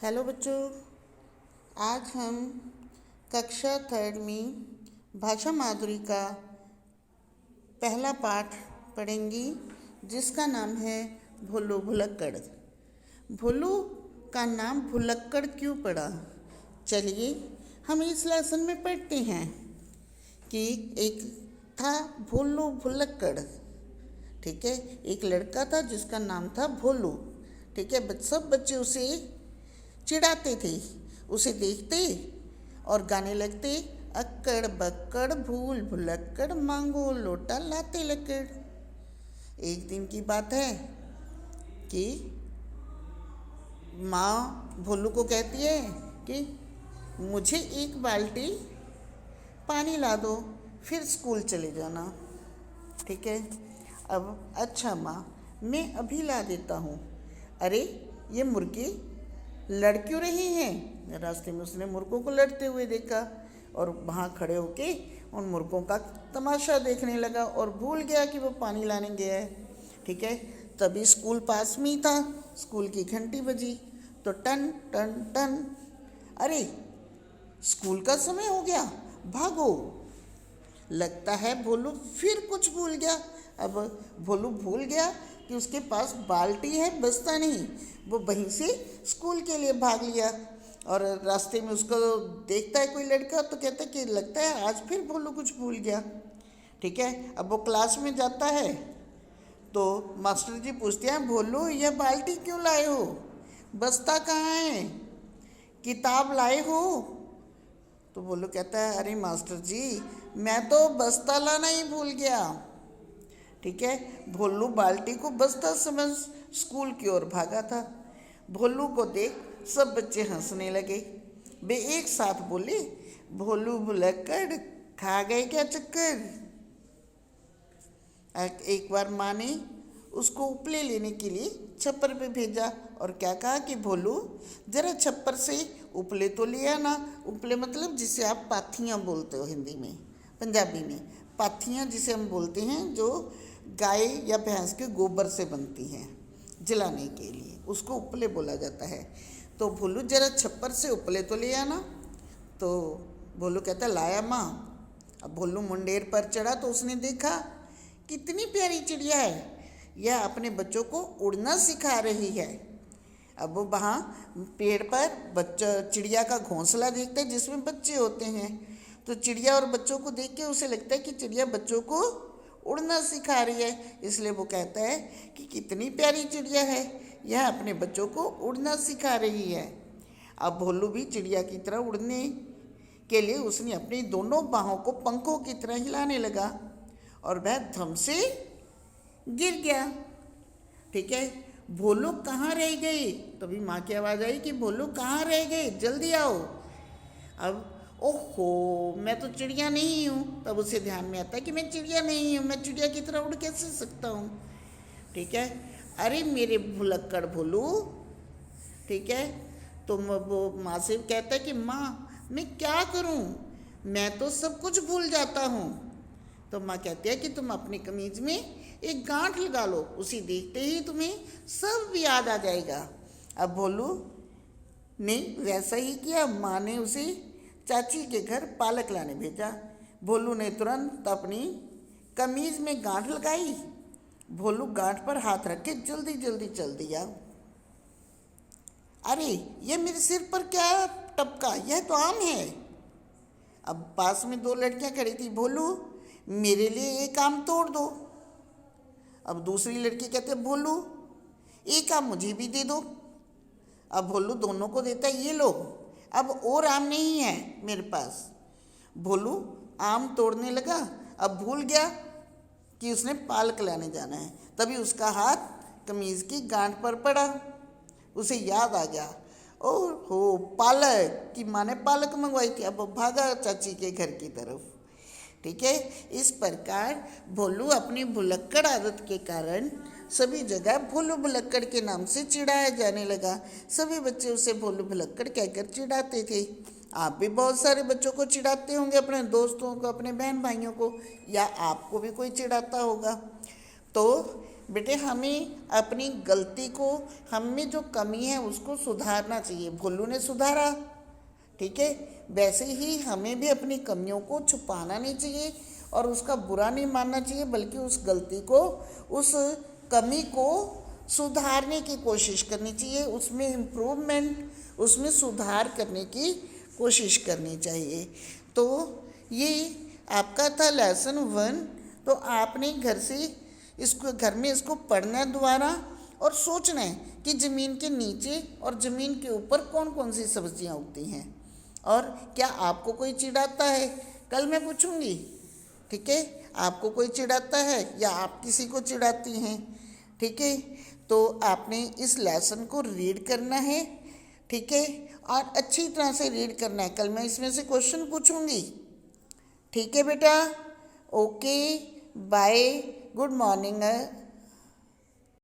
Hello बच्चों, आज हम कक्षा थर्ड में भाषा माधुरी का पहला पाठ पढ़ेंगी जिसका नाम है भोलू भुलक्कड़। भोलू का नाम भुलक्कड़ क्यों पड़ा? चलिए हम इस लेसन में पढ़ते हैं कि एक था भोलू भुलक्कड़। ठीक है, एक लड़का था जिसका नाम था भोलू। ठीक है, सब बच्चे उसे चिढ़ाते थे, उसे देखते और गाने लगते, अक्कड़ बक्कड़ भूल भुलक्कड़ मांगो लोटा लाते लकड़। एक दिन की बात है कि माँ भोलू को कहती है कि मुझे एक बाल्टी पानी ला दो, फिर स्कूल चले जाना। ठीक है, अब अच्छा माँ, मैं अभी ला देता हूँ। अरे ये मुर्गी लड़ क्यों रही हैं? रास्ते में उसने मुर्गों को लड़ते हुए देखा और वहाँ खड़े होके उन मुर्गों का तमाशा देखने लगा और भूल गया कि वो पानी लाने गया है। ठीक है, तभी स्कूल पास में ही था। स्कूल की घंटी बजी तो टन टन टन, अरे स्कूल का समय हो गया, भागो। लगता है भोलू फिर कुछ भूल गया। अब भोलू भूल गया कि उसके पास बाल्टी है, बस्ता नहीं। वो वहीं से स्कूल के लिए भाग लिया और रास्ते में उसको देखता है कोई लड़का तो कहता है कि लगता है आज फिर भोलू कुछ भूल गया। ठीक है, अब वो क्लास में जाता है तो मास्टर जी पूछते हैं, भोलू यह बाल्टी क्यों लाए हो? बस्ता कहाँ है? किताब लाए हो? तो भोलू कहता है, अरे मास्टर जी मैं तो बस्ता लाना ही भूल गया। ठीक है, भोलू बाल्टी को बस्ता समझ स्कूल की ओर भागा था। भोलू को देख सब बच्चे हंसने लगे। वे एक साथ बोले, भोलू भुलक्कड़ खा गए क्या चक्कर? एक बार माँ ने उसको उपले लेने के लिए छप्पर पे भेजा और क्या कहा कि भोलू जरा छप्पर से उपले तो ले आना। उपले मतलब जिसे आप पाथियाँ बोलते हो हिंदी में, पंजाबी में पाथियाँ जिसे हम बोलते हैं, जो गाय या भैंस के गोबर से बनती हैं जलाने के लिए, उसको उपले बोला जाता है। तो भोलू जरा छप्पर से उपले तो ले आना। तो भोलू कहता लाया माँ। अब भोलू मुंडेर पर चढ़ा तो उसने देखा कितनी प्यारी चिड़िया है, यह अपने बच्चों को उड़ना सिखा रही है। अब वो वहाँ पेड़ पर बच्चा चिड़िया का घोंसला देखता है जिसमें बच्चे होते हैं। तो चिड़िया और बच्चों को देख के उसे लगता है कि चिड़िया बच्चों को उड़ना सिखा रही है, इसलिए वो कहता है कि कितनी प्यारी चिड़िया है, यह अपने बच्चों को उड़ना सिखा रही है। अब भोलू भी चिड़िया की तरह उड़ने के लिए उसने अपनी दोनों बाहों को पंखों की तरह हिलाने लगा और वह धम से गिर गया। ठीक है, भोलू कहाँ रह गई? तभी माँ की आवाज़ आई कि भोलू कहाँ रह गए, जल्दी आओ। अब ओहो मैं तो चिड़िया नहीं हूँ। तब उसे ध्यान में आता है कि मैं चिड़िया नहीं हूँ, मैं चिड़िया की तरह उड़ कैसे सकता हूँ? ठीक है, अरे मेरे भुलक्कड़ भोलू। ठीक है, तो वो माँ से कहता है कि माँ मैं क्या करूँ, मैं तो सब कुछ भूल जाता हूँ। तो माँ कहती है कि तुम अपनी कमीज में एक गांठ लगा लो, उसे देखते ही तुम्हें सब याद आ जाएगा। अब भोलू ने वैसा ही किया। माँ ने उसे चाची के घर पालक लाने भेजा। भोलू ने तुरंत अपनी कमीज में गांठ लगाई। भोलू गांठ पर हाथ रख के जल्दी जल्दी चल दिया। अरे ये मेरे सिर पर क्या टपका, यह तो आम है। अब पास में दो लड़कियां खड़ी थी, भोलू मेरे लिए एक आम तोड़ दो। अब दूसरी लड़की कहते हैं, भोलू एक आम मुझे भी दे दो। अब भोलू दोनों को देता है, ये लो, अब और आम नहीं है मेरे पास। भोलू आम तोड़ने लगा, अब भूल गया कि उसने पालक लाने जाना है। तभी उसका हाथ कमीज की गांठ पर पड़ा, उसे याद आ गया, ओह हो पालक की माँ ने पालक मंगवाई थी। अब वो भागा चाची के घर की तरफ। ठीक है, इस प्रकार भोलू अपनी भुलक्कड़ आदत के कारण सभी जगह भोलू भुलक्कड़ के नाम से चिढ़ाया जाने लगा। सभी बच्चे उसे भोलू भुलक्कड़ कहकर चिढ़ाते थे। आप भी बहुत सारे बच्चों को चिढ़ाते होंगे, अपने दोस्तों को, अपने बहन भाइयों को, या आपको भी कोई चिढ़ाता होगा। तो बेटे हमें अपनी गलती को, हम में जो कमी है उसको सुधारना चाहिए। भोलू ने सुधारा, ठीक है, वैसे ही हमें भी अपनी कमियों को छुपाना नहीं चाहिए और उसका बुरा नहीं मानना चाहिए, बल्कि उस गलती को, उस कमी को सुधारने की कोशिश करनी चाहिए, उसमें इम्प्रूवमेंट, उसमें सुधार करने की कोशिश करनी चाहिए। तो ये आपका था लेसन 1। तो आपने घर से इसको, घर में इसको पढ़ना दोबारा और सोचना है कि ज़मीन के नीचे और ज़मीन के ऊपर कौन कौन सी सब्जियां उगती हैं और क्या आपको कोई चिढ़ाता है। कल मैं पूछूंगी, ठीक है, आपको कोई चिढ़ाता है या आप किसी को चिढ़ाती हैं, ठीक है। तो आपने इस लेसन को रीड करना है, ठीक है, और अच्छी तरह से रीड करना है। कल मैं इसमें से क्वेश्चन पूछूंगी, ठीक है बेटा। Okay, bye, good morning.